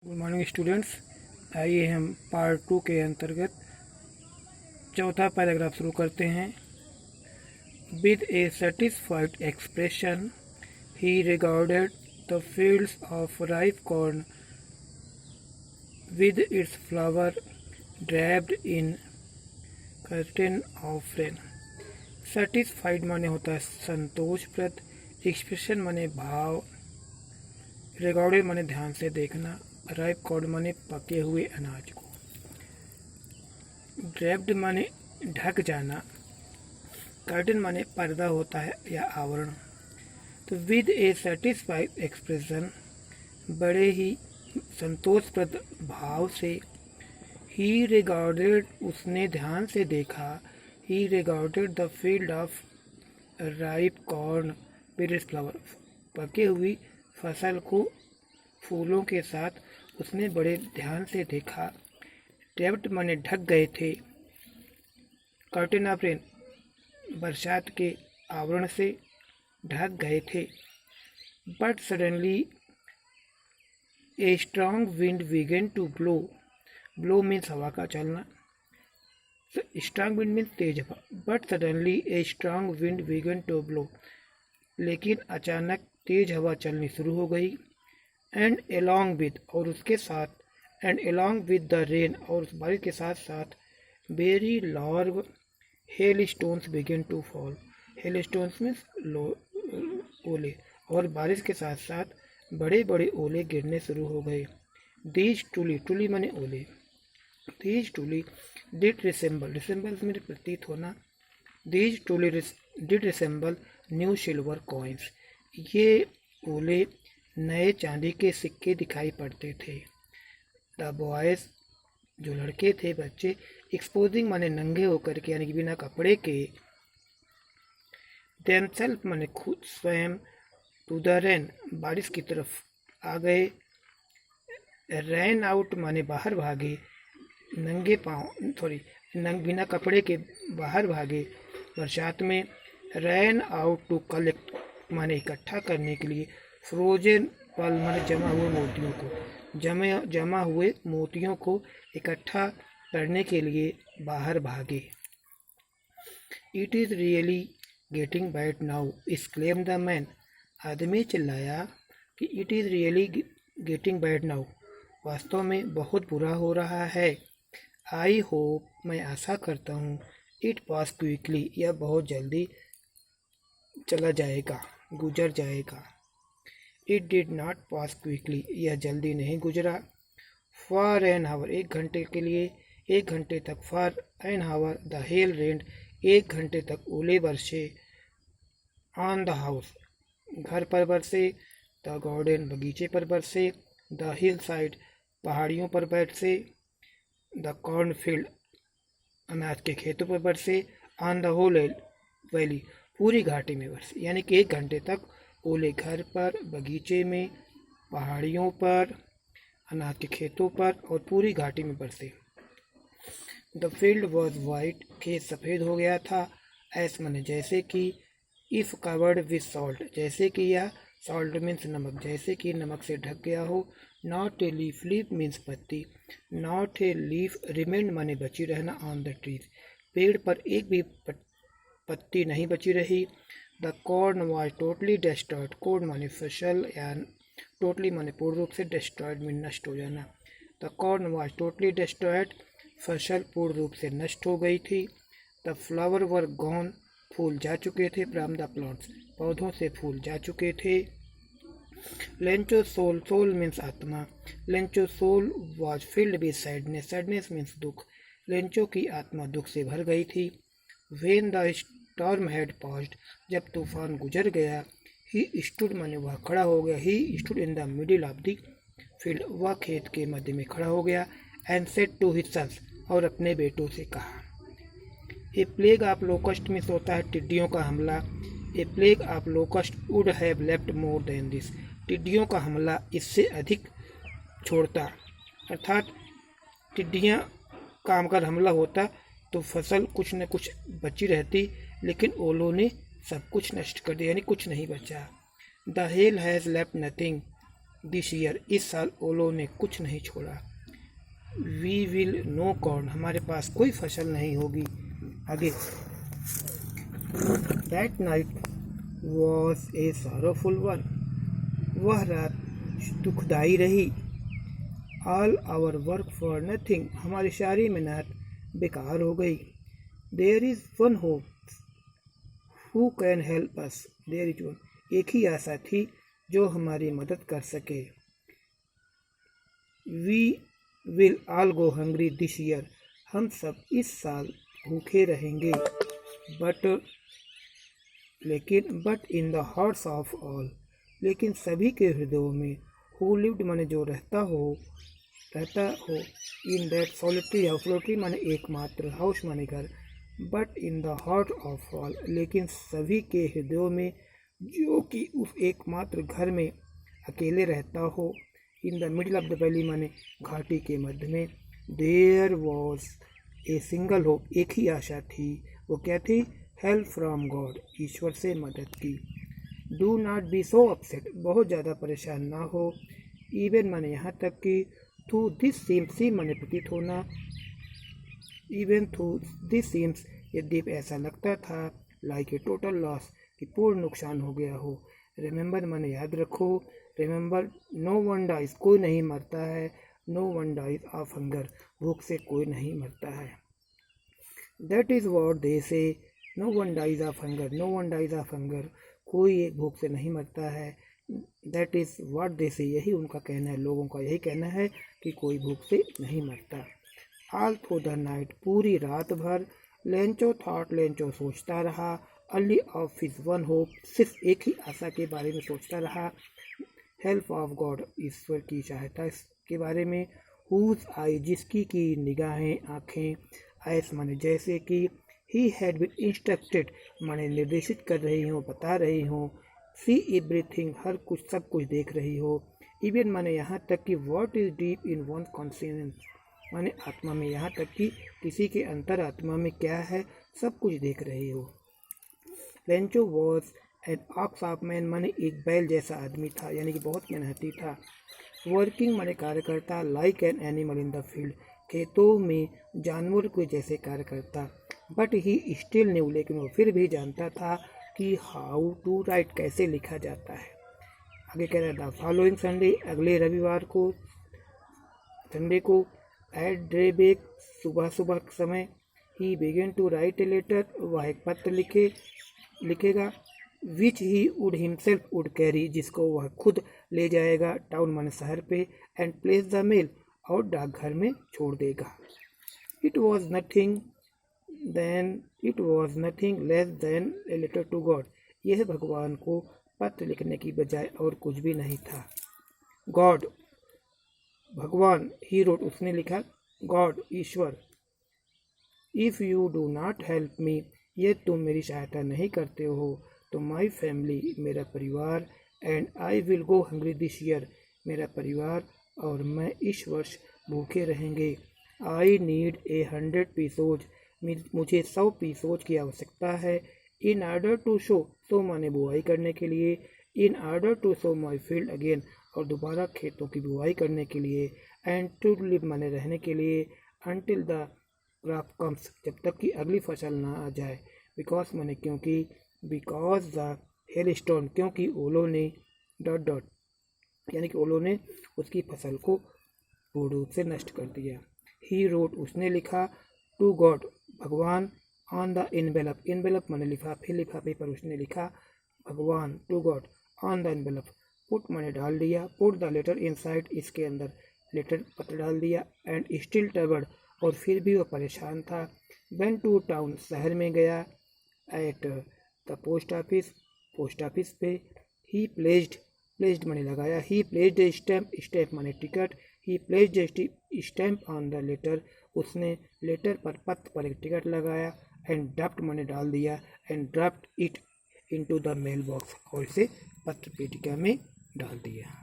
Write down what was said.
Good morning students. आइए हम part 2 के अंतर्गत चौथा पैराग्राफ शुरू करते हैं। With A satisfied expression he regarded the fields of ripe corn with its flower draped in curtain of rain. Satisfied माने होता है संतोषप्रद, एक्सप्रेशन माने भाव, रिगार्डेड माने ध्यान से देखना, राइप कॉर्न माने पके हुए अनाज को, ड्रैप्ड माने ढक जाना, कर्टन माने पर्दा होता है या आवरण। तो विद ए सेटिस्फाइड एक्सप्रेशन, बड़े ही संतोषप्रद भाव से, ही रिगार्डेड उसने ध्यान से देखा, ही regarded the field of ripe corn with its flower, पकी हुई फसल को फूलों के साथ उसने बड़े ध्यान से देखा। ड्रैप्ड माने ढक गए थे, कर्टेन ऑफ रेन बरसात के आवरण से ढक गए थे। But suddenly a strong wind began to blow, blow means हवा का चलना, स्ट्रॉन्ग विंड मीन्स तेज हवा। But suddenly a strong wind began to blow, लेकिन अचानक तेज हवा चलनी शुरू हो गई। एंड एलॉन्ग विद, और उसके साथ, and along with the rain, और उस बारिश के साथ साथ, very large hailstones begin to fall, hailstones means ओले, और बारिश के साथ साथ बड़े बड़े ओले गिरने शुरू हो गए। दीज टूली, टूली माने ओले, दीज टूली डिड रिसेंबल, रिसेंबल मेरे प्रतीत होना, दीज टूली did resemble new silver coins, ये ओले नए चांदी के सिक्के दिखाई पड़ते थे। द बॉयज, जो लड़के थे बच्चे, एक्सपोजिंग माने नंगे होकर के, यानी कि बिना कपड़े के, देमसेल्फ माने खुद स्वयं, टू द रेन बारिश की तरफ आ गए, रैन आउट माने बाहर भागे, नंगे पाँव बिना कपड़े के बाहर भागे बरसात में। रैन आउट टू कलेक्ट माने इकट्ठा करने के लिए, फ्रोजन पल माने जमा हुए मोतियों को, जमा हुए मोतियों को इकट्ठा करने के लिए बाहर भागे। It is really getting bad now exclaimed the man, आदमी चिल्लाया कि it is really getting bad now, वास्तव में बहुत बुरा हो रहा है। आई होप, मैं आशा करता हूँ, इट पास क्विकली, यह बहुत जल्दी चला जाएगा, गुजर जाएगा। It did not pass quickly, यह जल्दी नहीं गुजरा। फॉर एन आवर, एक घंटे के लिए, एक घंटे तक। For an hour the hail rained, एक घंटे तक ओले बरसे। ऑन द हाउस, घर पर बरसे। द गार्डन, बगीचे पर बरसे। द हिल साइड, पहाड़ियों पर बरसे। द कॉर्न फील्ड, अनाज के खेतों पर बरसे। ऑन द होल वैली, पूरी घाटी में बरसे, यानी कि एक घंटे तक ओले घर पर, बगीचे में, पहाड़ियों पर, अनाज के खेतों पर और पूरी घाटी में बरसे। द फील्ड वॉज वाइट, खेत सफ़ेद हो गया था। ऐस माने जैसे कि, इफ़ कवर्ड विथ सॉल्ट, जैसे कि यह, सॉल्ट मीन्स नमक, जैसे कि नमक से ढक गया हो। Not a leaf, leaf means पत्ती, नॉट ए लीफ रिमेंड माने बची रहना, ऑन द ट्रीज, पेड़ पर एक भी पत्ती नहीं बची रही। The corn was totally destroyed, corn माने फसल, या टोटली माने पूर्ण रूप से, डिस्ट्रॉयड मीन नष्ट हो जाना। The corn was totally destroyed, फसल पूर्ण रूप से नष्ट हो गई थी। द फ्लावर वर गॉन, फूल जा चुके थे। फ्रॉम द प्लांट्स, पौधों से फूल जा चुके थे। लेंचो सोल, सोल मीन्स आत्मा, Lencho soul was filled with sadness, sadness means दुख, लेंचो की आत्मा दुख से भर गई थी। When the storm had passed, जब तूफान गुजर गया। ही स्टूड माने वह खड़ा हो गया, he stood in the middle of the field, वह खेत के मध्य में खड़ा हो गया। And said to his sons, और अपने बेटों से कहा। ए प्लेग ऑफ लोकस्ट में होता है टिड्डियों का हमला। A plague of locust would have left more than this, टिड्डियों का हमला इससे अधिक छोड़ता, अर्थात टिड्डियाँ का अगर हमला होता तो फसल कुछ न कुछ बची रहती, लेकिन ओलों ने सब कुछ नष्ट कर दिया, यानी कुछ नहीं बचा। The hell has left nothing, this year, इस साल ओलो ने कुछ नहीं छोड़ा। वी विल नो कॉर्न, हमारे पास कोई फसल नहीं होगी। आगे, that night was a sorrowful one, वह रात दुखदाई रही। All our work for nothing, हमारी सारी मेहनत बेकार हो गई। There is one hope who can help us, there is one, एक ही आशा थी जो हमारी मदद कर सके। We will all go hungry this year, हम सब इस साल भूखे रहेंगे। But in the hearts of all, लेकिन सभी के हृदयों में, हु लिव्ड माने जो रहता हो in that solitary house, solitary माने एकमात्र, हाउस माने घर, but in the heart of all, लेकिन सभी के हृदयों में जो कि उस एकमात्र घर में अकेले रहता हो। In the middle of the valley माने घाटी के मध्य में। There was a single hope, एक ही आशा थी, वो क्या थी? हेल्प फ्रॉम गॉड, ईश्वर से मदद की। Do not be so upset, बहुत ज़्यादा परेशान ना हो। इवन माने यहाँ तक कि थ्रू दिस सीम्स, सी माने प्रतीत होना, इवन थ्रू दिस सीम्स, यद्यप ऐसा लगता था, लाइक ए टोटल लॉस, कि पूर्ण नुकसान हो गया हो। रिमेंबर माने याद रखो, रिमेंबर नो वन डाइज, कोई नहीं मरता है, no one dies of hunger, भूख से कोई नहीं मरता है। That is what they say, no one dies of hunger, no one dies of hunger, कोई एक भूख से नहीं मरता है। दैट इज़ व्हाट दे से, यही उनका कहना है, लोगों का यही कहना है कि कोई भूख से नहीं मरता। ऑल थ्रू द नाइट, पूरी रात भर, लेंचो थॉट, लेंचो सोचता रहा, early of his one hope, सिर्फ एक ही आशा के बारे में सोचता रहा, हेल्प ऑफ गॉड, ईश्वर की सहायता के बारे में। हुज आई, जिसकी की निगाहें, आँखें, ऐस माने जैसे कि, ही हैड बीन इंस्ट्रक्टेड माने निर्देशित कर रही हो, बता रही हो, सी एवरीथिंग, हर कुछ, सब कुछ देख रही हो। इवन माने यहाँ तक कि what is deep in one conscious, माने आत्मा में, यहाँ तक कि किसी के अंतर आत्मा में क्या है, सब कुछ देख रही हो। Lencho was an ox of man, माने एक बैल जैसा आदमी था, यानी कि बहुत मेहनती था। वर्किंग माने कार्य करता, like an animal in the field, खेतों में जानवर के जैसे कार्य करता। बट ही स्टिल न्यू, लेकिन वो फिर भी जानता था कि हाउ टू राइट, कैसे लिखा जाता है। आगे कह रहा था, फॉलोइंग संडे, अगले रविवार को, संडे को, एट ड्रेबेक, सुबह सुबह समय, he began to write a letter, वह एक पत्र लिखेगा, which he would himself would carry, जिसको वह खुद ले जाएगा टाउन माने शहर पे, एंड प्लेस द मेल, और डाकघर में छोड़ देगा। It was nothing less than a letter to God, यह भगवान को पत्र लिखने की बजाय और कुछ भी नहीं था। गॉड, भगवान, ही रोट, उसने लिखा, God, Ishwar, if you do not help me, ये तुम मेरी सहायता नहीं करते हो, तो माई फैमिली, मेरा परिवार, and I will go hungry this year, मेरा परिवार और मैं इस वर्ष भूखे रहेंगे। आई नीड 100 पीसोज, मुझे 100 पीसोज की आवश्यकता है। इन आर्डर टू शो माने बुआई करने के लिए, in order to sow my field again, और दोबारा खेतों की बुआई करने के लिए, एंड टू लिव माने रहने के लिए, अनटिल द क्रॉप कम्स, जब तक कि अगली फसल ना आ जाए। बिकॉज माने क्योंकि, बिकॉज द हेल स्टोन, क्योंकि ओलों ने, डॉट डॉट, यानी कि ओलों ने उसकी फसल को पूर्ण रूप से नष्ट कर दिया। ही रोट, उसने लिखा, टू गॉड, भगवान, ऑन द एनवेलप, एनवेलप माने लिफाफे, लिफाफे पर उसने लिखा, भगवान, to God, on the envelope, put माने डाल दिया, पुट द लेटर इनसाइड, इसके अंदर लेटर पत्र डाल दिया, एंड स्टिल ट्रबल्ड, और फिर भी वह परेशान था। वेंट टू टाउन, शहर में गया, एट द पोस्ट ऑफिस पे, ही प्लेस्ड माने लगाया, ही प्लेस्ड स्टैम्प, स्टैम्प माने ticket, he placed stamp on the letter, उसने लेटर पर, पत्र पर एक टिकट लगाया, एंड ड्राफ्ट माने डाल दिया, and draft it into the mailbox, और इसे पत्र पेटिका में डाल दिया।